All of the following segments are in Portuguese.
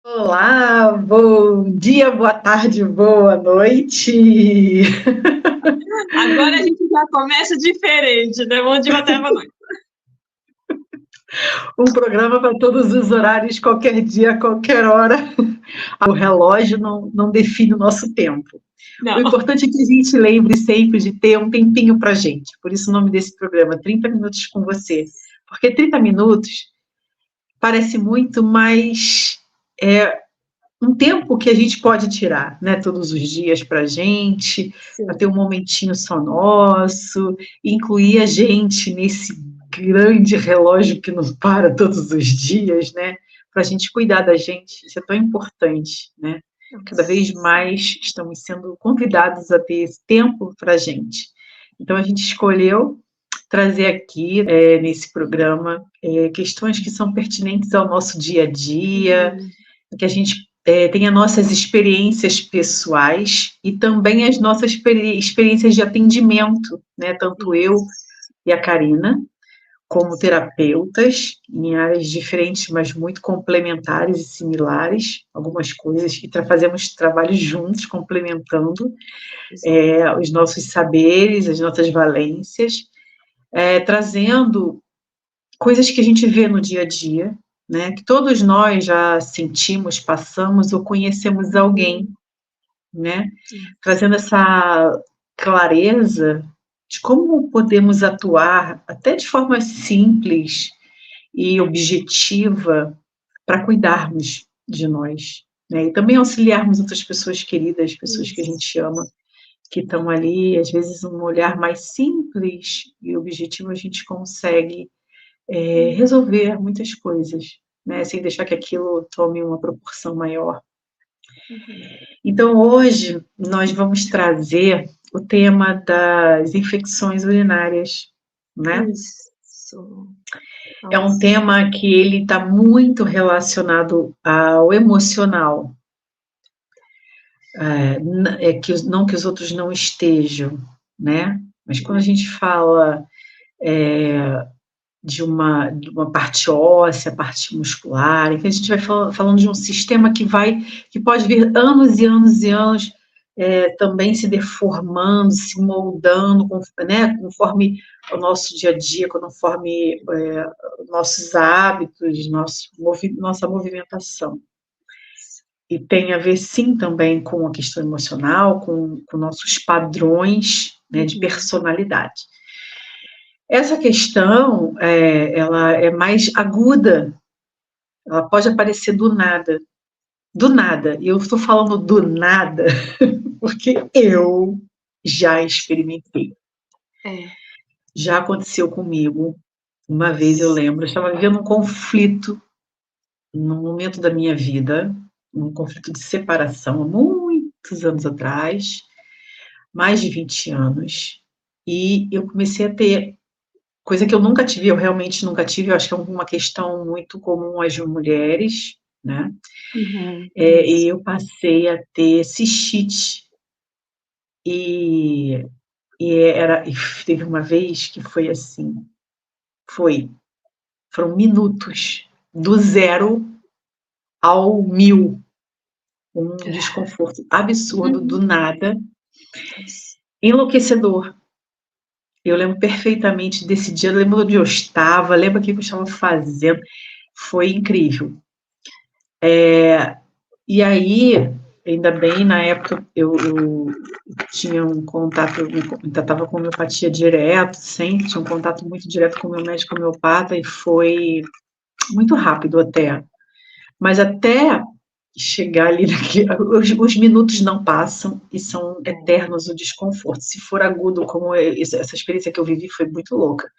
Olá, bom dia, boa tarde, boa noite. Agora a gente já começa diferente, né? Bom dia, boa tarde, boa noite. Um programa para todos os horários, qualquer dia, qualquer hora. O relógio não define o nosso tempo. O Não. importante é que a gente lembre sempre de ter um tempinho para a gente. Por isso o nome desse programa, 30 minutos com você. Porque 30 minutos parece muito, mas é um tempo que a gente pode tirar, né, todos os dias para a gente, para ter um momentinho só nosso, incluir a gente nesse grande relógio que não para todos os dias, né, para a gente cuidar da gente, isso é tão importante, né, cada vez mais estamos sendo convidados a ter esse tempo para a gente. Então, a gente escolheu trazer aqui, nesse programa, questões que são pertinentes ao nosso dia a dia, que a gente tem as nossas experiências pessoais e também as nossas experiências de atendimento, né? Tanto eu e a Karina, como terapeutas, em áreas diferentes, mas muito complementares e similares, algumas coisas, e fazemos trabalhos juntos, complementando os nossos saberes, as nossas valências, trazendo coisas que a gente vê no dia a dia, né, que todos nós já sentimos, passamos ou conhecemos alguém, né, trazendo essa clareza de como podemos atuar, até de forma simples e objetiva, para cuidarmos de nós, né, e também auxiliarmos outras pessoas queridas, pessoas que a gente ama, que estão ali, às vezes um olhar mais simples e objetivo a gente consegue resolver muitas coisas, né, sem deixar que aquilo tome uma proporção maior. Então, hoje, nós vamos trazer o tema das infecções urinárias, né? Isso. É um tema que ele está muito relacionado ao emocional. Não que os outros não estejam, né? Mas quando a gente fala de uma parte óssea, parte muscular, então a gente vai falando de um sistema que pode vir anos e anos e anos também se deformando, se moldando, né, conforme o nosso dia a dia, conforme nossos hábitos, nossa movimentação. E tem a ver, sim, também com a questão emocional, com nossos padrões, né, de personalidade. Essa questão, ela é mais aguda, ela pode aparecer do nada. Do nada. E eu estou falando do nada porque eu já experimentei. Já aconteceu comigo. Uma vez eu lembro, eu estava vivendo um conflito num momento da minha vida, um conflito de separação, há muitos anos atrás, mais de 20 anos, e eu comecei a ter coisa que eu nunca tive, eu realmente nunca tive, eu acho que é uma questão muito comum às mulheres, né? E eu passei a ter cistite. E teve uma vez que foi assim, foram minutos, do 0 ao 1000, um desconforto absurdo, do nada, enlouquecedor. Eu lembro perfeitamente desse dia, eu lembro onde eu estava, lembro o que eu estava fazendo, foi incrível. E aí, ainda bem, na época eu tinha um contato, eu tratava com homeopatia direto, sempre tinha um contato muito direto com o meu médico homeopata, e foi muito rápido até. Mas até chegar ali, os minutos não passam e são eternos o desconforto. Se for agudo, como essa experiência que eu vivi foi muito louca.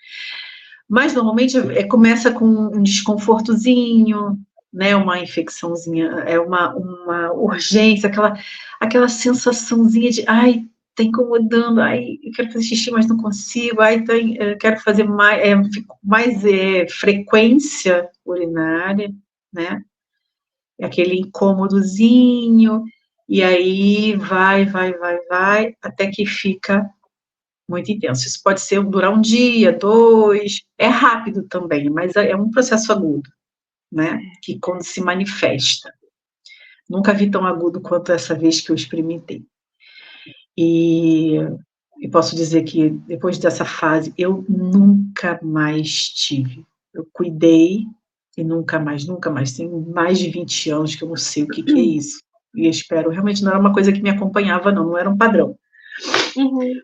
Mas normalmente começa com um desconfortozinho, né, uma infecçãozinha, uma urgência, aquela sensaçãozinha de, ai, tá incomodando, ai, eu quero fazer xixi, mas não consigo, ai, eu quero fazer mais frequência urinária, né, aquele incômodozinho, e aí vai, até que fica muito intenso. Isso pode durar um dia, 2, é rápido também, mas é um processo agudo, né, que quando se manifesta. Nunca vi tão agudo quanto essa vez que eu experimentei. E posso dizer que depois dessa fase eu nunca mais tive. Eu cuidei e nunca mais. Tem mais de 20 anos que eu não sei o que é isso. E eu espero, realmente não era uma coisa que me acompanhava, não era um padrão. Uhum.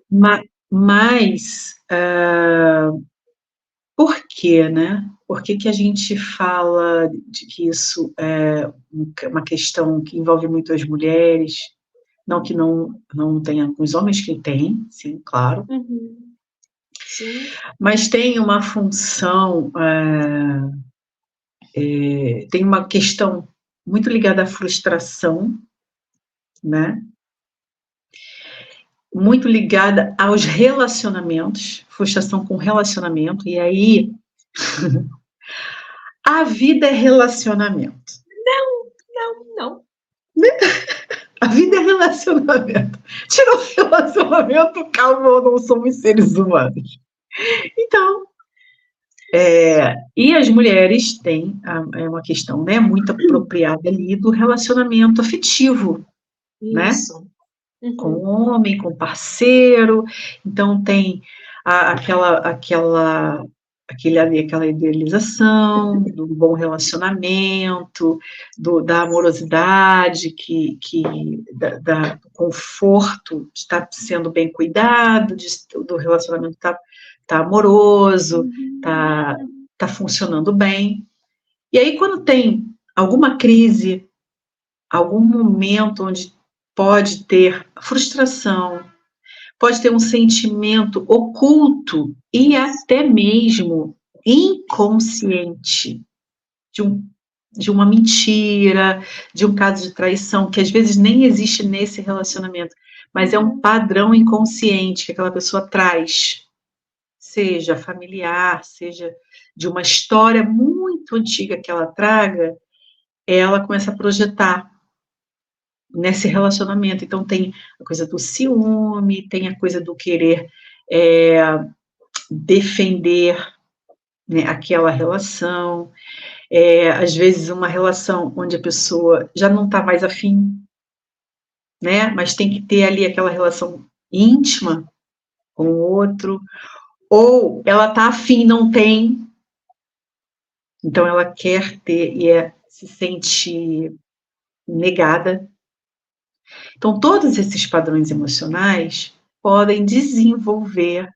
Mas por quê, né? Por que a gente fala de que isso é uma questão que envolve muito as mulheres? Não que não tenha, os homens que têm, sim, claro. Uhum. Sim. Mas tem uma função, tem uma questão muito ligada à frustração, né? Muito ligada aos relacionamentos, frustração com relacionamento, e aí a vida é relacionamento. Não. A vida é relacionamento. Tira o relacionamento, calma, não somos seres humanos. Então, e as mulheres têm uma questão, né, muito apropriada ali do relacionamento afetivo, né? Isso. Uhum. Com o homem, com o parceiro. Então tem aquela idealização do bom relacionamento, da amorosidade, do conforto de estar sendo bem cuidado, do relacionamento estar amoroso, tá funcionando bem. E aí, quando tem alguma crise, algum momento onde pode ter frustração, pode ter um sentimento oculto e até mesmo inconsciente de uma mentira, de um caso de traição, que às vezes nem existe nesse relacionamento, mas é um padrão inconsciente que aquela pessoa traz, seja familiar, seja de uma história muito antiga que ela traga, ela começa a projetar nesse relacionamento. Então, tem a coisa do ciúme, tem a coisa do querer defender, né, aquela relação. Às vezes, uma relação onde a pessoa já não está mais afim, né, mas tem que ter ali aquela relação íntima com o outro, ou ela está afim e não tem, então ela quer ter e se sente negada. Então, todos esses padrões emocionais podem desenvolver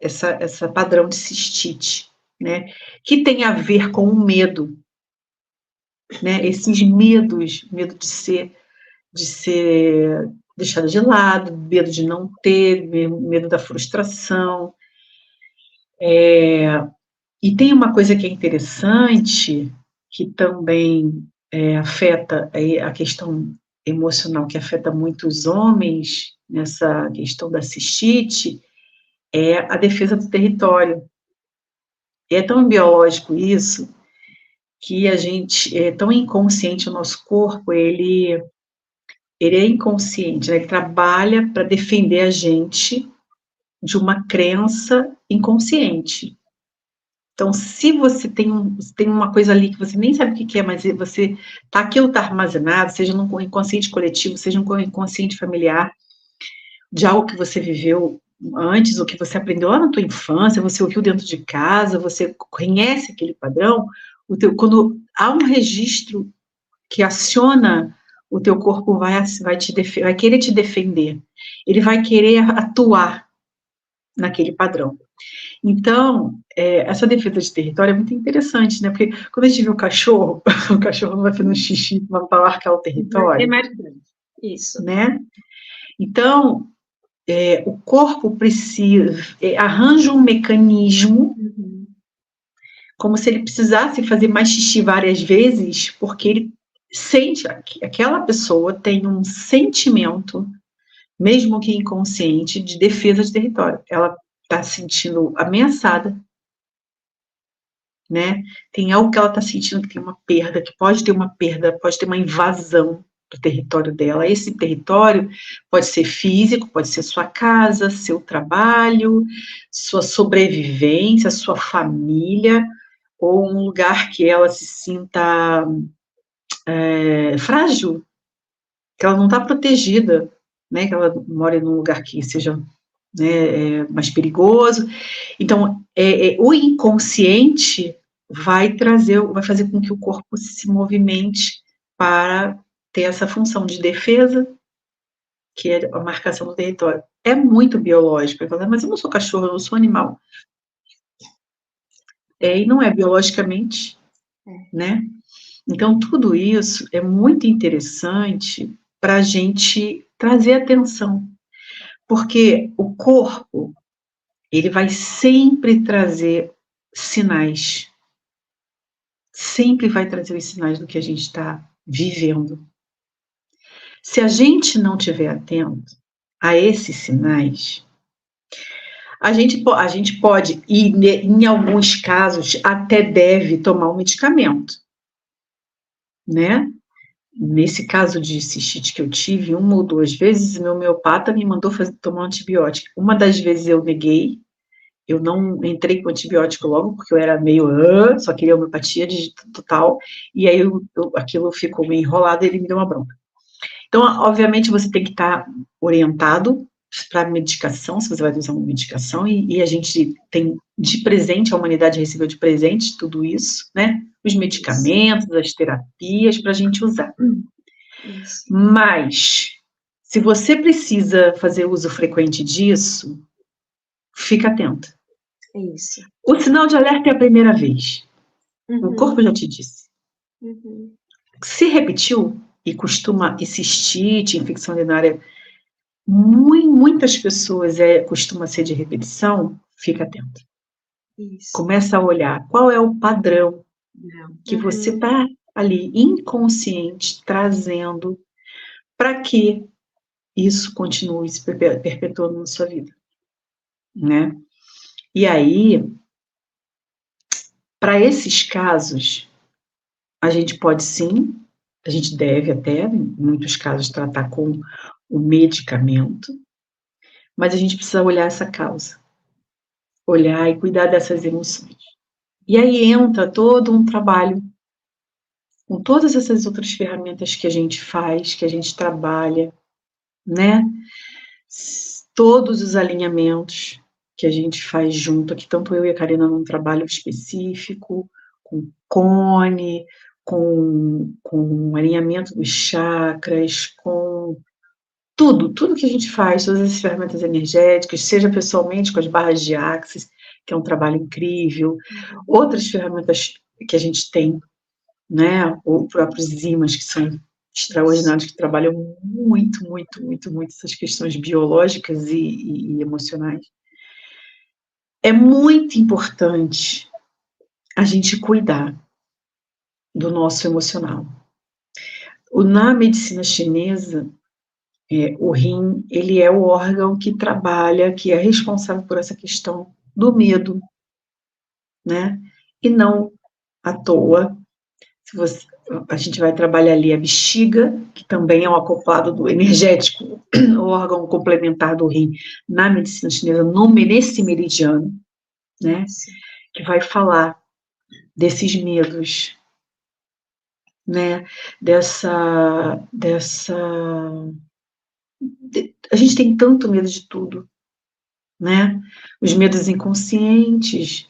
essa padrão de cistite, né? Que tem a ver com o medo, né? Esses medos, medo de ser deixado de lado, medo de não ter, medo da frustração. E tem uma coisa que é interessante, que também afeta a questão emocional, que afeta muito os homens nessa questão da cistite, é a defesa do território. É tão biológico isso, que a gente é tão inconsciente, o nosso corpo, ele é inconsciente, né? Ele trabalha para defender a gente de uma crença inconsciente. Então, se você tem uma coisa ali que você nem sabe o que é, mas aquilo está armazenado, seja num inconsciente coletivo, seja num inconsciente familiar, de algo que você viveu antes, ou que você aprendeu lá na tua infância, você ouviu dentro de casa, você conhece aquele padrão, quando há um registro que aciona, o teu corpo vai querer te defender, ele vai querer atuar naquele padrão. Então, essa defesa de território é muito interessante, né? Porque quando a gente vê o cachorro não vai fazer um xixi para marcar o território. É marcante. Isso. Né? Então, o corpo arranja um mecanismo, como se ele precisasse fazer mais xixi várias vezes, porque ele sente que aquela pessoa tem um sentimento, mesmo que inconsciente, de defesa de território. Ela está se sentindo ameaçada, né? Tem algo que ela está sentindo que tem uma perda, que pode ter uma invasão do território dela. Esse território pode ser físico, pode ser sua casa, seu trabalho, sua sobrevivência, sua família, ou um lugar que ela se sinta frágil, que ela não está protegida, né, que ela mora num lugar que seja, né, mais perigoso. Então, o inconsciente vai fazer com que o corpo se movimente para ter essa função de defesa, que é a marcação do território. É muito biológico. Mas eu não sou cachorro, eu não sou animal. E não é biologicamente, né? Então, tudo isso é muito interessante para a gente trazer atenção, porque o corpo, ele vai sempre trazer sinais, sempre vai trazer os sinais do que a gente está vivendo. Se a gente não estiver atento a esses sinais, a gente pode, e em alguns casos até deve tomar um medicamento, né? Nesse caso de cistite que eu tive, 1 ou 2 vezes, meu homeopata me mandou tomar um antibiótico. Uma das vezes eu neguei, eu não entrei com antibiótico logo, porque eu era meio, só queria homeopatia total, e aí aquilo ficou meio enrolado e ele me deu uma bronca. Então, obviamente, você tem que estar orientado para medicação, se você vai usar uma medicação, e a gente tem de presente, a humanidade recebeu de presente tudo isso, né? Os medicamentos, as terapias para a gente usar. Isso. Mas, se você precisa fazer uso frequente disso, fica atento. Isso. O sinal de alerta é a primeira vez. O corpo já te disse. Se repetiu, e costuma, e cistite, infecção urinária, muitas pessoas costuma ser de repetição, fica atento. Isso. Começa a olhar qual é o padrão que você está ali inconsciente trazendo para que isso continue se perpetuando na sua vida, né? E aí, para esses casos, a gente pode sim, a gente deve até, em muitos casos, tratar com o medicamento, mas a gente precisa olhar essa causa, olhar e cuidar dessas emoções. E aí entra todo um trabalho com todas essas outras ferramentas que a gente faz, que a gente trabalha, né? Todos os alinhamentos que a gente faz junto, aqui tanto eu e a Karina num trabalho específico, com cone, com alinhamento dos chakras, com tudo que a gente faz, todas as ferramentas energéticas, seja pessoalmente com as barras de Axis, que é um trabalho incrível, outras ferramentas que a gente tem, né, ou próprios ímãs, que são extraordinários, que trabalham muito essas questões biológicas e emocionais. É muito importante a gente cuidar do nosso emocional. Na medicina chinesa, o rim, ele é o órgão que trabalha, que é responsável por essa questão do medo, né? E não à toa, a gente vai trabalhar ali a bexiga, que também é um acoplado do energético, o órgão complementar do rim, na medicina chinesa, nesse meridiano, né? Que vai falar desses medos, né? A gente tem tanto medo de tudo, né? Os medos inconscientes,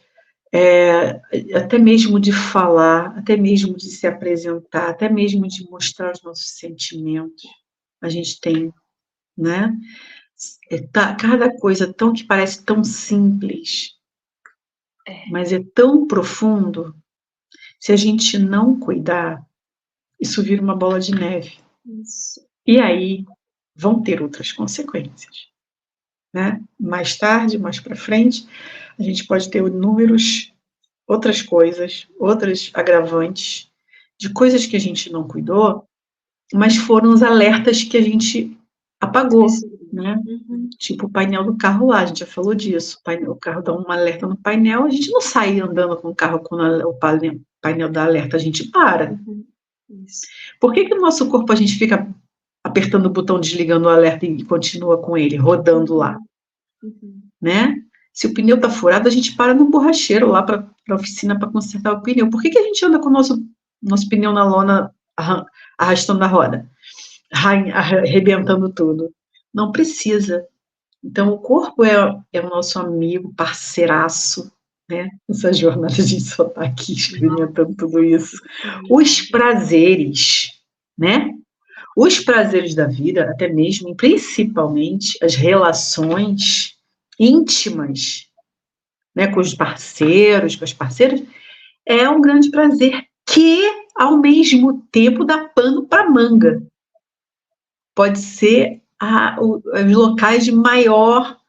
até mesmo de falar, até mesmo de se apresentar, até mesmo de mostrar os nossos sentimentos, a gente tem, né? Cada coisa que parece tão simples, mas é tão profundo, se a gente não cuidar, isso vira uma bola de neve. Isso. E aí vão ter outras consequências, né? Mais tarde, mais para frente, a gente pode ter outras coisas, outros agravantes, de coisas que a gente não cuidou, mas foram os alertas que a gente apagou, né? Tipo o painel do carro lá, a gente já falou disso, o carro dá um alerta no painel, a gente não sai andando com o carro quando o painel dá alerta, a gente para. Isso. Por que no nosso corpo a gente fica apertando o botão, desligando o alerta e continua com ele, rodando lá? Né? Se o pneu está furado, a gente para no borracheiro lá para a oficina para consertar o pneu. Por que a gente anda com o nosso pneu na lona arrastando a roda, arrebentando tudo? Não precisa. Então, o corpo é o nosso amigo, parceiraço, né? Essa jornada de só estar aqui experimentando tudo isso. Os prazeres, né? Os prazeres da vida, até mesmo, e principalmente as relações íntimas, né, com os parceiros, com as parceiras, é um grande prazer que, ao mesmo tempo, dá pano para manga. Pode ser os locais de maior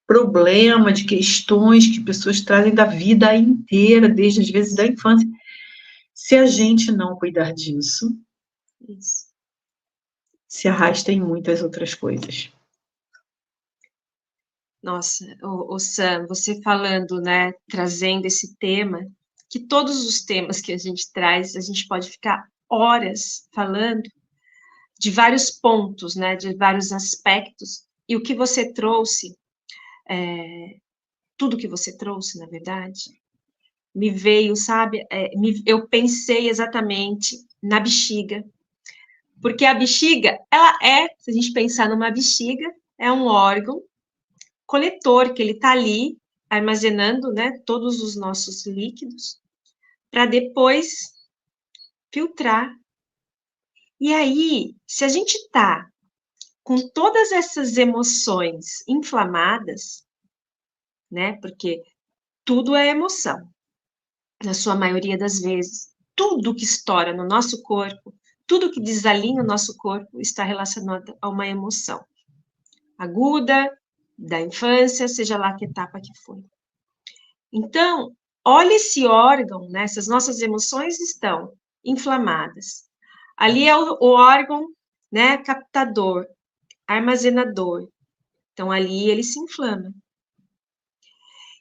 problema, de questões que pessoas trazem da vida inteira, desde às vezes da infância. Se a gente não cuidar disso, se arrasta em muitas outras coisas. Nossa, o Sam, você falando, né, trazendo esse tema, que todos os temas que a gente traz, a gente pode ficar horas falando de vários pontos, né, de vários aspectos, e o que você trouxe, tudo que você trouxe, na verdade, me veio, sabe, eu pensei exatamente na bexiga, porque a bexiga, ela se a gente pensar numa bexiga, é um órgão coletor, que ele está ali armazenando, né, todos os nossos líquidos, para depois filtrar. E aí, se a gente está com todas essas emoções inflamadas, né, porque tudo é emoção, na sua maioria das vezes, tudo que estoura no nosso corpo, tudo que desalinha o nosso corpo está relacionado a uma emoção aguda, da infância, seja lá que etapa que foi. Então, olha esse órgão, né? Essas nossas emoções estão inflamadas. Ali é o órgão, né, captador, armazenador. Então, ali ele se inflama.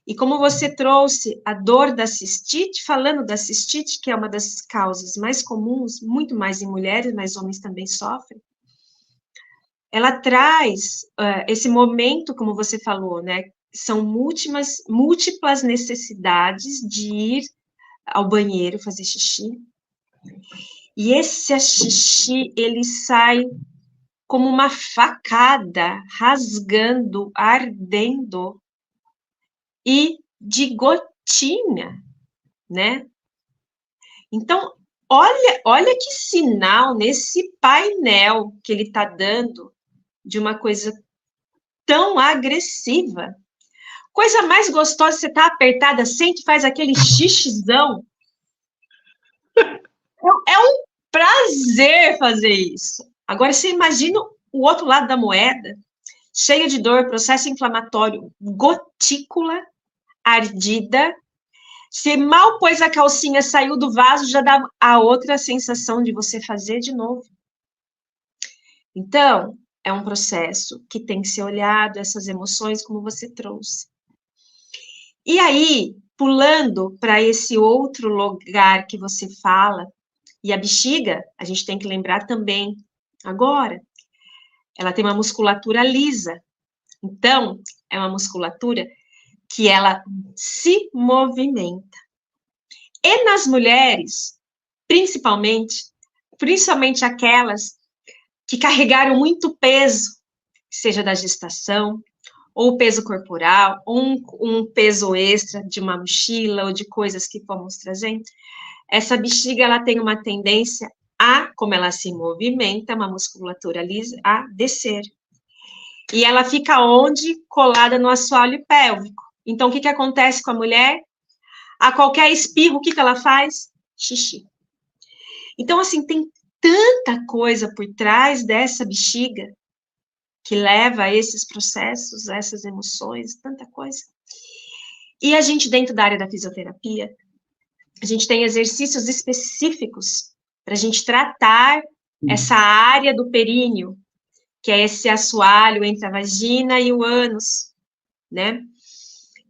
E como você trouxe a dor da cistite, falando da cistite, que é uma das causas mais comuns, muito mais em mulheres, mas homens também sofrem, ela traz esse momento, como você falou, né? São múltiplas necessidades de ir ao banheiro fazer xixi. E esse xixi, ele sai como uma facada, rasgando, ardendo, e de gotinha, né? Então, olha que sinal nesse painel que ele está dando de uma coisa tão agressiva. Coisa mais gostosa, você tá apertada, sente, faz aquele xixizão. É um prazer fazer isso. Agora, você imagina o outro lado da moeda, cheia de dor, processo inflamatório, gotícula, ardida. Você mal pôs a calcinha, saiu do vaso, já dá a outra sensação de você fazer de novo. Então, é um processo que tem que ser olhado, essas emoções, como você trouxe. E aí, pulando para esse outro lugar que você fala, e a bexiga, a gente tem que lembrar também, agora, ela tem uma musculatura lisa. Então, é uma musculatura que ela se movimenta. E nas mulheres, principalmente aquelas que carregaram muito peso, seja da gestação, ou peso corporal, ou um peso extra de uma mochila, ou de coisas que fomos trazendo, essa bexiga, ela tem uma tendência como ela se movimenta, uma musculatura lisa, a descer. E ela fica onde? Colada no assoalho pélvico. Então, o que acontece com a mulher? A qualquer espirro, o que ela faz? Xixi. Então, assim, tem tanta coisa por trás dessa bexiga, que leva a esses processos, a essas emoções, tanta coisa. E a gente, dentro da área da fisioterapia, a gente tem exercícios específicos para a gente tratar essa área do períneo, que é esse assoalho entre a vagina e o ânus, né?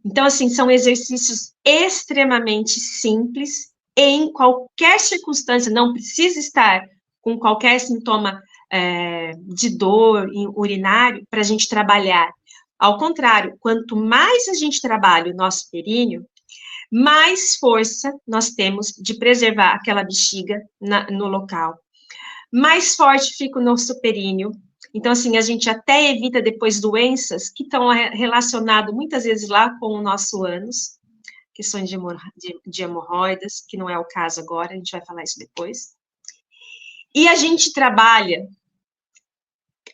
Então, assim, são exercícios extremamente simples, em qualquer circunstância, não precisa estar com qualquer sintoma de dor urinário para a gente trabalhar. Ao contrário, quanto mais a gente trabalha o nosso períneo, mais força nós temos de preservar aquela bexiga no local. Mais forte fica o nosso períneo. Então, assim, a gente até evita depois doenças que estão relacionadas muitas vezes lá com o nosso ânus, questões de hemorroidas, que não é o caso agora, a gente vai falar isso depois. E a gente trabalha,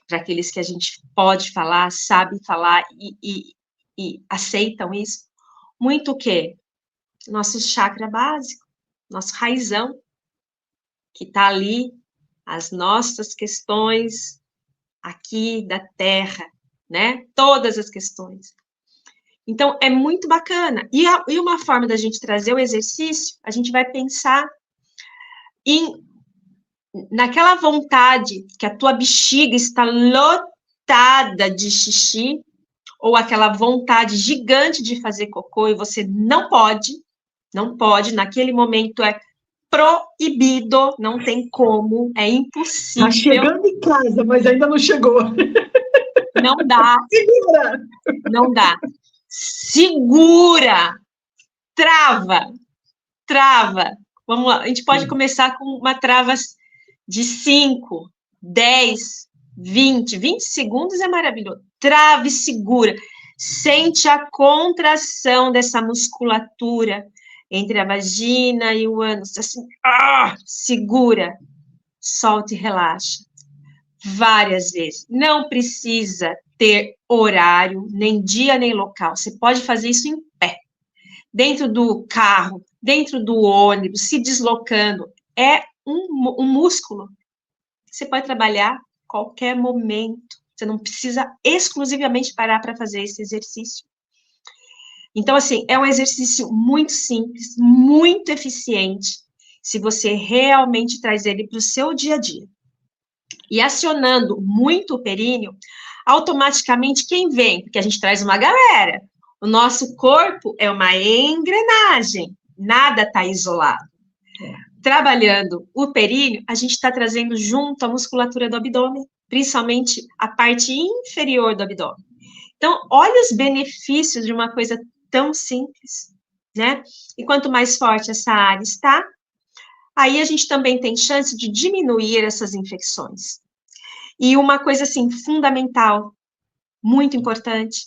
para aqueles que a gente pode falar, sabe falar e aceitam isso, muito o quê? Nosso chakra básico, nosso raizão, que está ali, as nossas questões aqui da Terra, né? Todas as questões. Então, é muito bacana. E uma forma da gente trazer o exercício, a gente vai pensar naquela vontade que a tua bexiga está lotada de xixi, ou aquela vontade gigante de fazer cocô, e você não pode, naquele momento é proibido, não tem como, é impossível. Tá chegando em casa, mas ainda não chegou. Não dá. Segura! Não dá. Segura! Trava! Vamos lá, a gente pode começar com uma trava de 5, 10, 20 segundos é maravilhoso. Trave, segura. Sente a contração dessa musculatura entre a vagina e o ânus. Assim, segura. Solta e relaxa. Várias vezes. Não precisa ter horário, nem dia, nem local. Você pode fazer isso em pé. Dentro do carro, dentro do ônibus, se deslocando. É um músculo. Você pode trabalhar a qualquer momento. Você não precisa exclusivamente parar para fazer esse exercício. Então, assim, é um exercício muito simples, muito eficiente, se você realmente traz ele para o seu dia a dia. E acionando muito o períneo, automaticamente quem vem? Porque a gente traz uma galera. O nosso corpo é uma engrenagem, nada está isolado. Trabalhando o períneo, a gente está trazendo junto a musculatura do abdômen, principalmente a parte inferior do abdômen. Então, olha os benefícios de uma coisa tão simples, né? E quanto mais forte essa área está, aí a gente também tem chance de diminuir essas infecções. E uma coisa, assim, fundamental, muito importante,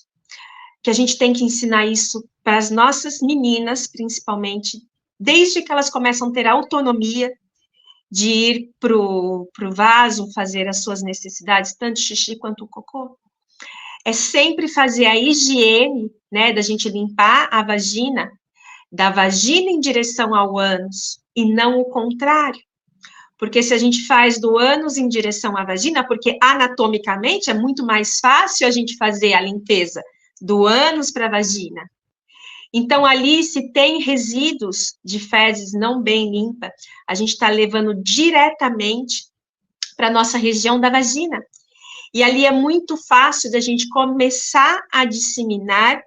que a gente tem que ensinar isso para as nossas meninas, principalmente, desde que elas começam a ter autonomia de ir para o vaso fazer as suas necessidades, tanto xixi quanto cocô, é sempre fazer a higiene, né, da gente limpar a vagina, da vagina em direção ao ânus, e não o contrário. Porque se a gente faz do ânus em direção à vagina, porque anatomicamente é muito mais fácil a gente fazer a limpeza do ânus para a vagina. Então, ali, se tem resíduos de fezes não bem limpa, a gente está levando diretamente para a nossa região da vagina. E ali é muito fácil da gente começar a disseminar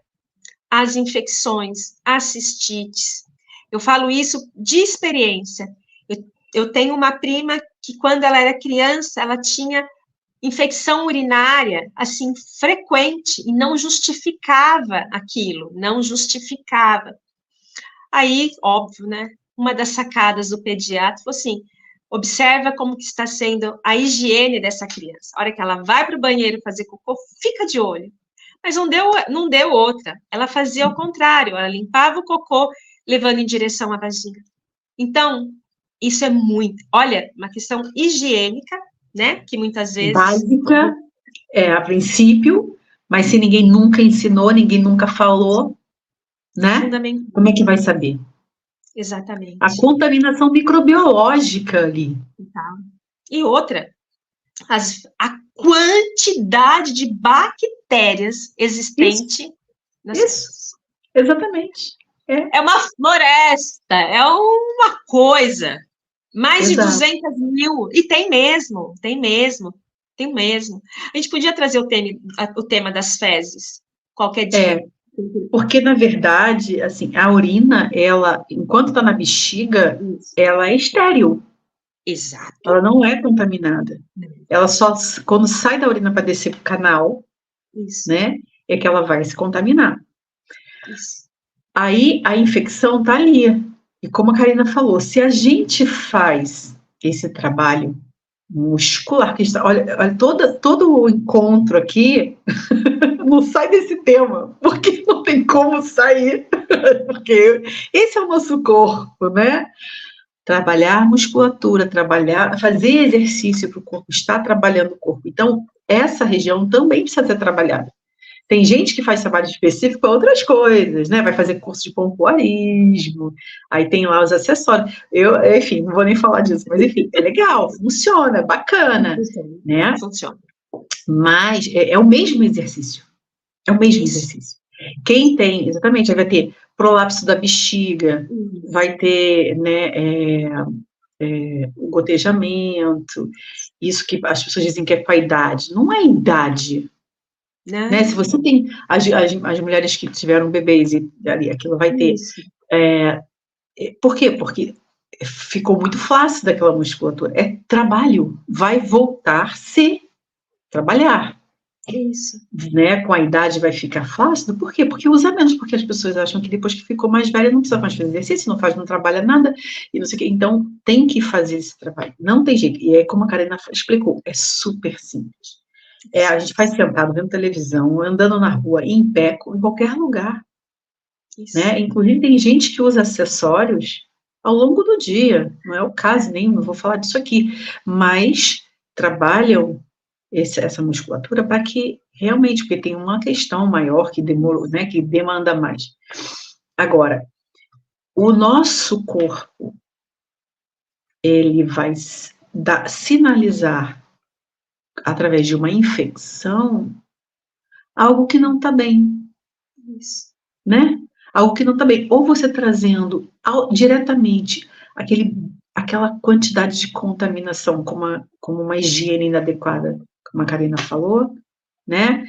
as infecções, as cistites. Eu falo isso de experiência. Eu tenho uma prima que, quando ela era criança, ela tinha infecção urinária, assim, frequente, e não justificava aquilo, não justificava. Aí, óbvio, né, uma das sacadas do pediatra foi assim, observa como que está sendo a higiene dessa criança. A hora que ela vai para o banheiro fazer cocô, fica de olho. Mas não deu outra. Ela fazia ao contrário, ela limpava o cocô, levando em direção à vagina. Então, isso é muito, olha, uma questão higiênica, né, que muitas vezes... Básica, a princípio, mas se ninguém nunca ensinou, ninguém nunca falou, né, como é que vai saber? Exatamente. A contaminação microbiológica ali. Então, e outra, a quantidade de bactérias existente nas Isso, exatamente. É uma floresta, é uma coisa. Mais Exato. de 200 mil. E tem mesmo. A gente podia trazer o tema das fezes qualquer dia. Porque, na verdade, assim, a urina, ela, enquanto está na bexiga, ela é estéril. Exato. Ela não é contaminada. Ela só, quando sai da urina para descer para o canal, né, é que ela vai se contaminar. Isso. Aí a infecção está ali. E como a Karina falou, se a gente faz esse trabalho muscular, que está, olha todo o encontro aqui não sai desse tema, porque não tem como sair, porque esse é o nosso corpo, né? Trabalhar musculatura, fazer exercício para o corpo, estar trabalhando o corpo. Então, essa região também precisa ser trabalhada. Tem gente que faz trabalho específico para outras coisas, né? Vai fazer curso de pompoarismo, aí tem lá os acessórios. Enfim, não vou nem falar disso, mas enfim, é legal, funciona, bacana, né? Funciona. Mas é o mesmo exercício. É o mesmo exercício. Quem tem, exatamente, vai ter prolapso da bexiga, vai ter, né, o gotejamento, isso que as pessoas dizem que é com a idade. Não é idade. Né? Se você tem as mulheres que tiveram bebês e ali, aquilo vai ter. Por quê? Porque ficou muito flácida daquela musculatura. É trabalho. Vai voltar a se trabalhar. Isso. Né? Com a idade vai ficar flácido. Por quê? Porque usa menos, porque as pessoas acham que depois que ficou mais velha não precisa mais fazer exercício, não trabalha nada, e não sei o quê. Então, tem que fazer esse trabalho. Não tem jeito. E é como a Karina explicou, é super simples. A gente faz sentado, vendo televisão, andando na rua, em pé, em qualquer lugar. Né? Inclusive, tem gente que usa acessórios ao longo do dia. Não é o caso nenhum, não vou falar disso aqui. Mas trabalham essa musculatura para que realmente, porque tem uma questão maior que demorou, né, que demanda mais. Agora, o nosso corpo, ele vai sinalizar através de uma infecção algo que não está bem. Isso. Né? Algo que não está bem. Ou você trazendo diretamente aquela quantidade de contaminação, como uma higiene inadequada, como a Karina falou, né?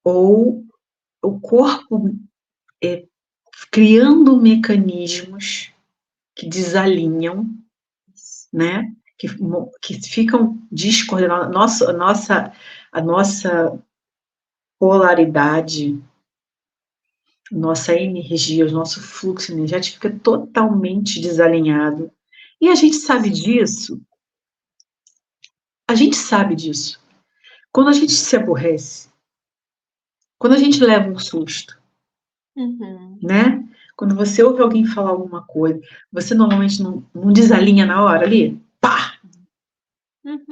Ou o corpo criando mecanismos que desalinham, né? Que ficam descoordenados. A nossa polaridade, nossa energia, o nosso fluxo energético fica totalmente desalinhado. E a gente sabe disso. A gente sabe disso. Quando a gente se aborrece, quando a gente leva um susto, né? Quando você ouve alguém falar alguma coisa, você normalmente não desalinha na hora ali? Pá!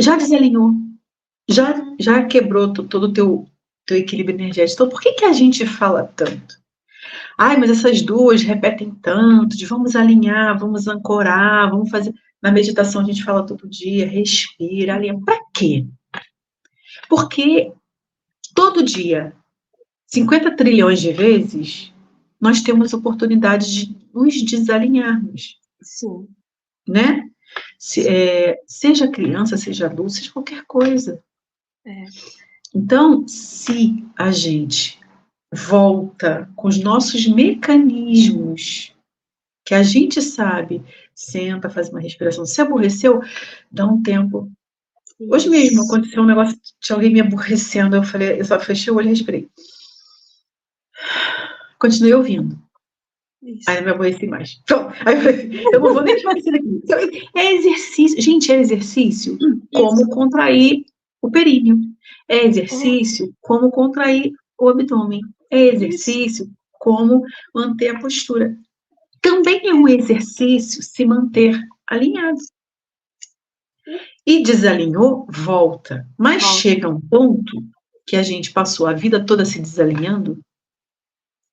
Já desalinhou. Já quebrou todo o teu equilíbrio energético. Então, por que a gente fala tanto? Ai, mas essas duas repetem tanto, de vamos alinhar, vamos ancorar, vamos fazer... Na meditação a gente fala todo dia, respira, alinha. Para quê? Porque todo dia, 50 trilhões de vezes, nós temos oportunidade de nos desalinharmos. Sim. Né? Seja criança, seja adulto, seja qualquer coisa. Então, se a gente volta com os nossos mecanismos, que a gente sabe, senta, faz uma respiração, se aborreceu, dá um tempo. Isso. Hoje mesmo aconteceu um negócio, tinha alguém me aborrecendo, eu só fechei o olho e respirei. Continuei ouvindo. Isso. Aí não me aborreci mais. Então, eu não vou nem fazer isso aqui. É exercício. Gente, é exercício como contrair o períneo. É exercício como contrair o abdômen. É exercício como manter a postura. Também é um exercício se manter alinhado. E desalinhou, volta. Mas chega um ponto que a gente passou a vida toda se desalinhando,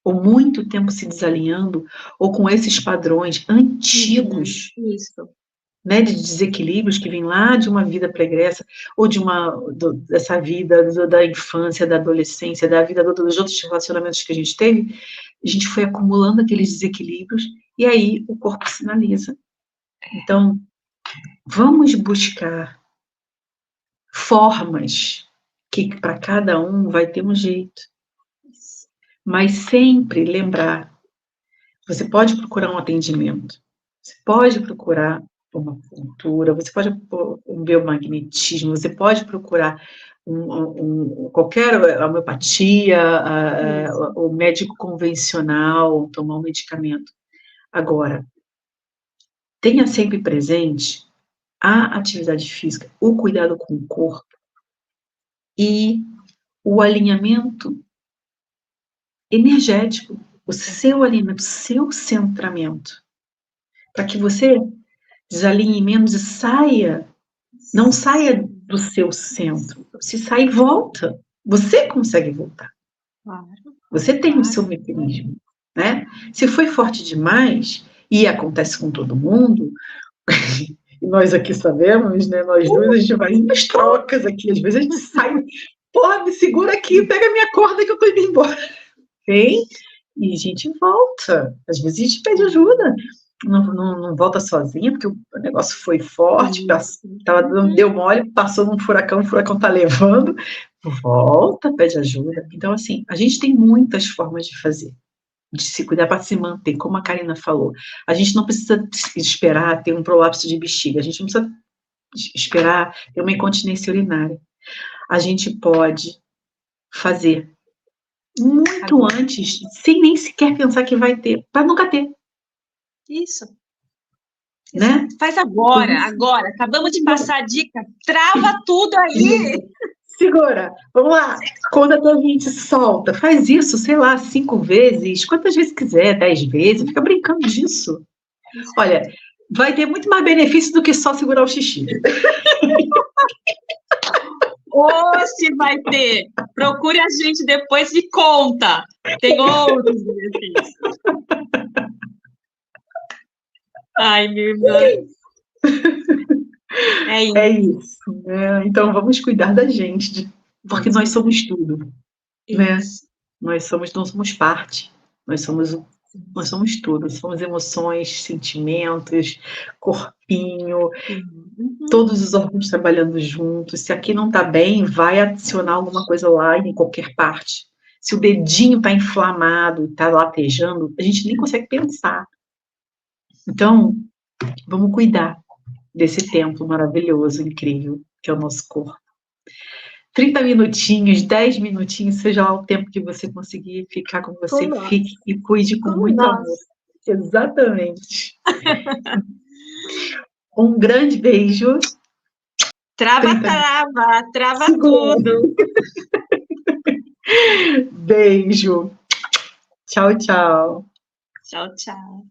ou muito tempo se desalinhando, ou com esses padrões antigos, né, de desequilíbrios que vêm lá de uma vida pregressa, ou dessa vida da infância, da adolescência, da vida dos outros relacionamentos que a gente teve, a gente foi acumulando aqueles desequilíbrios, e aí o corpo sinaliza. Então, vamos buscar formas que para cada um vai ter um jeito. Mas sempre lembrar, você pode procurar um atendimento, você pode procurar uma cultura, você pode um biomagnetismo, você pode procurar qualquer homeopatia, o médico convencional, tomar um medicamento. Agora, tenha sempre presente a atividade física, o cuidado com o corpo e o alinhamento energético, o seu alinhamento, o seu centramento, para que você desalinhe menos e não saia do seu centro. Se sair, volta. Você consegue voltar. Você tem o seu mecanismo, né? Se foi forte demais, e acontece com todo mundo, e nós aqui sabemos, né? Nós dois, a gente vai umas trocas aqui, às vezes a gente sai, porra, me segura aqui, pega minha corda que eu tô indo embora. Vem, e a gente volta. Às vezes a gente pede ajuda. Não volta sozinha, porque o negócio foi forte, deu mole, passou num furacão, o furacão tá levando, volta, pede ajuda. Então, assim, a gente tem muitas formas de fazer, de se cuidar para se manter, como a Karina falou. A gente não precisa esperar ter um prolapso de bexiga, a gente não precisa esperar ter uma incontinência urinária. A gente pode fazer muito antes, sem nem sequer pensar que vai ter, para nunca ter. Isso. Né? Faz agora. Acabamos de passar a dica. Trava tudo aí. Segura. Vamos lá. Quando a tua 20 solta, faz isso, sei lá, 5 vezes, quantas vezes quiser, 10 vezes, fica brincando disso. Olha, vai ter muito mais benefício do que só segurar o xixi. Ou se vai ter. Procure a gente depois e conta. Tem outros benefícios. Ai, meu irmão. É isso. Né? Então, vamos cuidar da gente, porque nós somos tudo. Né? Nós não somos parte. Nós somos tudo. Somos emoções, sentimentos, corpinho, todos os órgãos trabalhando juntos. Se aqui não está bem, vai adicionar alguma coisa lá em qualquer parte. Se o dedinho está inflamado, está latejando, a gente nem consegue pensar. Então, vamos cuidar desse templo maravilhoso, incrível, que é o nosso corpo. 30 minutinhos, 10 minutinhos, seja lá o tempo que você conseguir ficar com você, fique e cuide com muito amor. Exatamente. Um grande beijo. Trava tudo. Beijo. Tchau, tchau. Tchau, tchau.